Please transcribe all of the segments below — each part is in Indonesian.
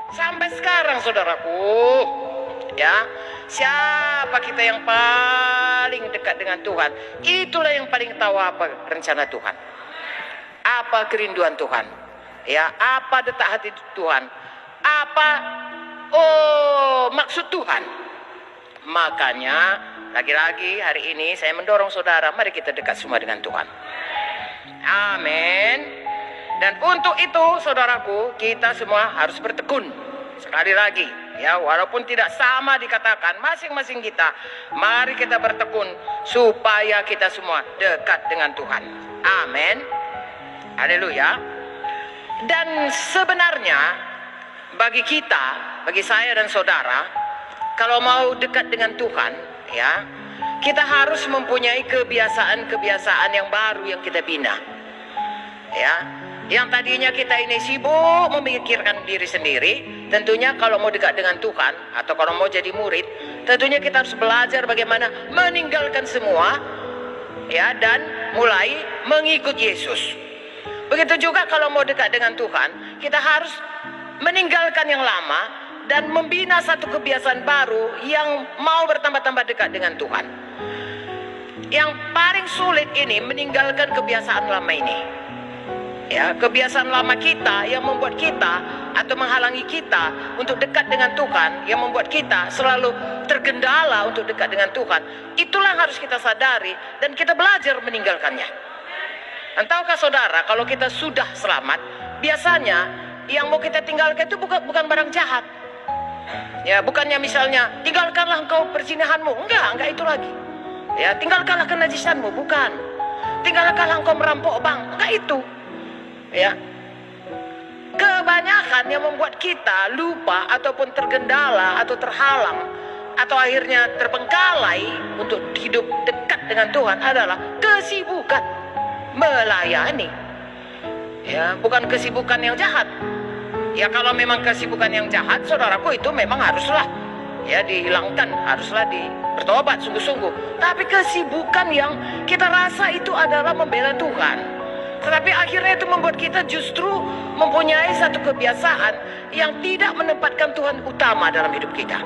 Sampai sekarang saudaraku, ya, siapa kita yang paling dekat dengan Tuhan, itulah yang paling tahu apa rencana Tuhan, apa kerinduan Tuhan, ya, apa detak hati Tuhan, apa maksud Tuhan. Makanya lagi-lagi hari ini saya mendorong saudara, mari kita dekat semua dengan Tuhan. Amin. Dan untuk itu saudaraku, kita semua harus bertekun. Sekali lagi, ya, walaupun tidak sama dikatakan, masing-masing kita, mari kita bertekun supaya kita semua dekat dengan Tuhan. Amin. Haleluya. Dan sebenarnya bagi kita, bagi saya dan saudara, kalau mau dekat dengan Tuhan, ya, kita harus mempunyai kebiasaan-kebiasaan yang baru yang kita bina. Ya, yang tadinya kita ini sibuk memikirkan diri sendiri, tentunya kalau mau dekat dengan Tuhan atau kalau mau jadi murid, tentunya kita harus belajar bagaimana meninggalkan semua, ya, dan mulai mengikut Yesus. Begitu juga kalau mau dekat dengan Tuhan, kita harus meninggalkan yang lama dan membina satu kebiasaan baru yang mau bertambah-tambah dekat dengan Tuhan. Yang paling sulit ini meninggalkan kebiasaan lama ini. Ya, kebiasaan lama kita yang membuat kita atau menghalangi kita untuk dekat dengan Tuhan, yang membuat kita selalu tergendala untuk dekat dengan Tuhan. Itulah yang harus kita sadari dan kita belajar meninggalkannya. Dan tahukah saudara, kalau kita sudah selamat, biasanya yang mau kita tinggalkan itu bukan barang jahat. Ya, bukannya misalnya tinggalkanlah engkau perzinahanmu, enggak itu lagi. Ya, tinggalkanlah kenajisanmu, bukan. Tinggalkanlah engkau merampok bank, enggak itu. Ya, kebanyakan yang membuat kita lupa ataupun tergendala atau terhalang atau akhirnya terbengkalai untuk hidup dekat dengan Tuhan adalah kesibukan melayani. Ya, bukan kesibukan yang jahat. Ya, kalau memang kesibukan yang jahat, saudaraku, itu memang haruslah, ya, dihilangkan, haruslah bertobat sungguh-sungguh. Tapi kesibukan yang kita rasa itu adalah membela Tuhan, tetapi akhirnya itu membuat kita justru mempunyai satu kebiasaan yang tidak menempatkan Tuhan utama dalam hidup kita.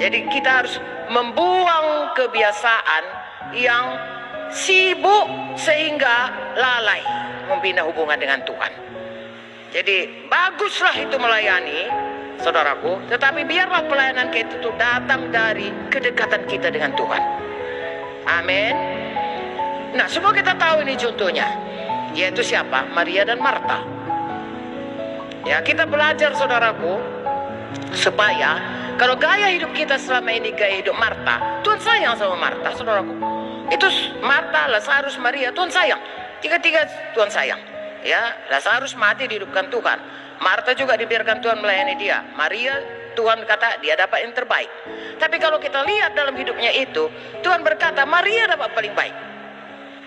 Jadi kita harus membuang kebiasaan yang sibuk sehingga lalai membina hubungan dengan Tuhan. Jadi baguslah itu melayani, saudaraku, tetapi biarlah pelayanan kita itu datang dari kedekatan kita dengan Tuhan. Amin. Nah, semua kita tahu ini contohnya, yaitu siapa? Maria dan Marta. Ya, kita belajar, saudaraku, supaya kalau gaya hidup kita selama ini gaya hidup Marta, Tuhan sayang sama Marta, saudaraku. Itu Marta, Lazarus, Maria, Tuhan sayang. Tiga-tiga Tuhan sayang. Ya, Lazarus mati dihidupkan Tuhan. Marta juga dibiarkan Tuhan melayani dia. Maria, Tuhan kata dia dapat yang terbaik. Tapi kalau kita lihat dalam hidupnya itu, Tuhan berkata Maria dapat paling baik.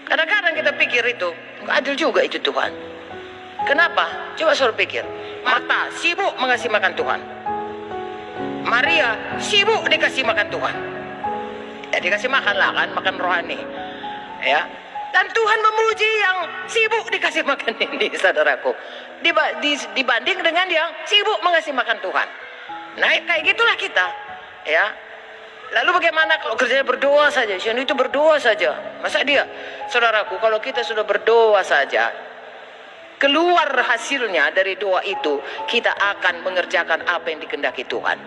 Kadang-kadang kita pikir itu adil juga itu Tuhan. Kenapa? Coba suruh pikir. Marta sibuk mengasih makan Tuhan, Maria sibuk dikasih makan Tuhan. Ya, dikasih makan lah kan, makan rohani. Ya, dan Tuhan memuji yang sibuk dikasih makan ini, saudaraku, dibanding dengan yang sibuk mengasih makan Tuhan. Nah, kayak gitulah kita, ya. Lalu bagaimana kalau kerjanya berdoa saja? Sian itu berdoa saja. Masa dia, saudaraku, kalau kita sudah berdoa saja, keluar hasilnya dari doa itu, kita akan mengerjakan apa yang dikehendaki Tuhan.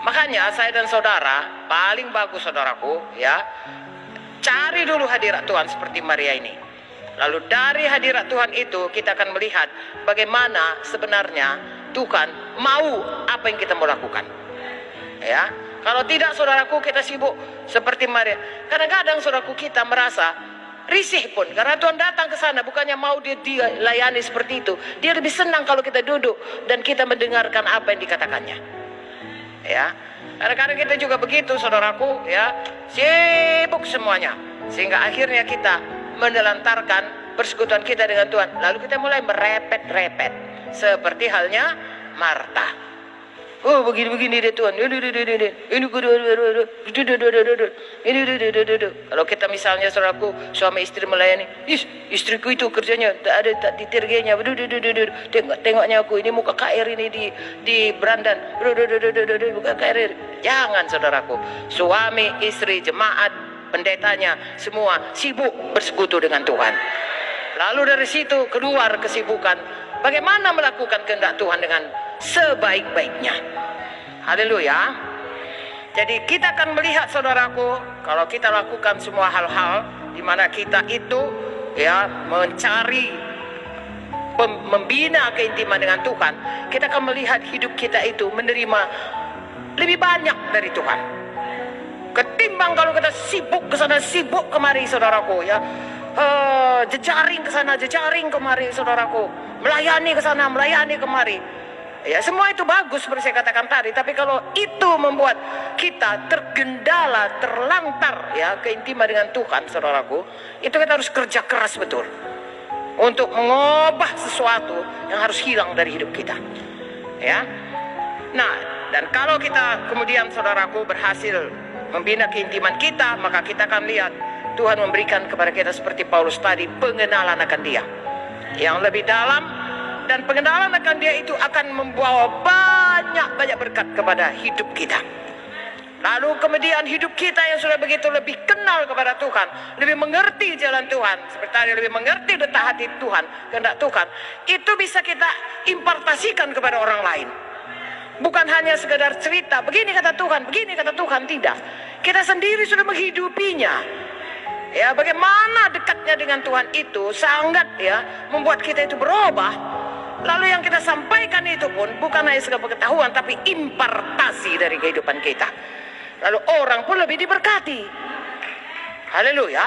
Makanya saya dan saudara, paling bagus, saudaraku, ya, cari dulu hadirat Tuhan seperti Maria ini. Lalu dari hadirat Tuhan itu kita akan melihat bagaimana sebenarnya Tuhan mau apa yang kita mau lakukan. Ya, kalau tidak, saudaraku, kita sibuk seperti Maria. Kadang-kadang, saudaraku, kita merasa risih pun karena Tuhan datang ke sana, bukannya mau dia layani seperti itu. Dia lebih senang kalau kita duduk dan kita mendengarkan apa yang dikatakannya. Ya, kadang-kadang kita juga begitu, saudaraku, ya, sibuk semuanya, sehingga akhirnya kita menelantarkan persekutuan kita dengan Tuhan. Lalu kita mulai merepet-repet seperti halnya Marta. Oh begini-begini deh Tuhan. Ini kalau kita misalnya saudaraku suami istri melayani, istriku itu kerjanya tak ditergenya. Tengoknya aku ini muka KR ini di berandan. Muka KR. Jangan saudaraku. Suami, istri, jemaat, pendetanya semua sibuk bersekutu dengan Tuhan. Lalu dari situ keluar kesibukan bagaimana melakukan kehendak Tuhan dengan sebaik-baiknya. Haleluya. Jadi kita akan melihat saudaraku, kalau kita lakukan semua hal-hal di mana kita itu ya mencari membina keintiman dengan Tuhan, kita akan melihat hidup kita itu menerima lebih banyak dari Tuhan. Ketimbang kalau kita sibuk ke sana sibuk kemari saudaraku ya. Jejaring ke sana, jejaring kemari saudaraku. Melayani ke sana, melayani kemari. Ya, semua itu bagus seperti saya katakan tadi, tapi kalau itu membuat kita tergendala, terlantar ya keintiman dengan Tuhan, saudaraku, itu kita harus kerja keras betul untuk mengubah sesuatu yang harus hilang dari hidup kita. Ya. Nah, dan kalau kita kemudian saudaraku berhasil membina keintiman kita, maka kita akan lihat Tuhan memberikan kepada kita seperti Paulus tadi pengenalan akan Dia yang lebih dalam, dan pengenalan akan Dia itu akan membawa banyak berkat kepada hidup kita. Lalu kemudian hidup kita yang sudah begitu lebih kenal kepada Tuhan, lebih mengerti jalan Tuhan, seperti tadi lebih mengerti detak hati Tuhan, kehendak Tuhan, itu bisa kita impartasikan kepada orang lain. Bukan hanya sekedar cerita, begini kata Tuhan, begini kata Tuhan, tidak. Kita sendiri sudah menghidupinya. Ya, bagaimana dekatnya dengan Tuhan itu sangat ya membuat kita itu berubah. Lalu yang kita sampaikan itu pun bukan hanya sekedar pengetahuan, tapi impartasi dari kehidupan kita. Lalu orang pun lebih diberkati. Haleluya.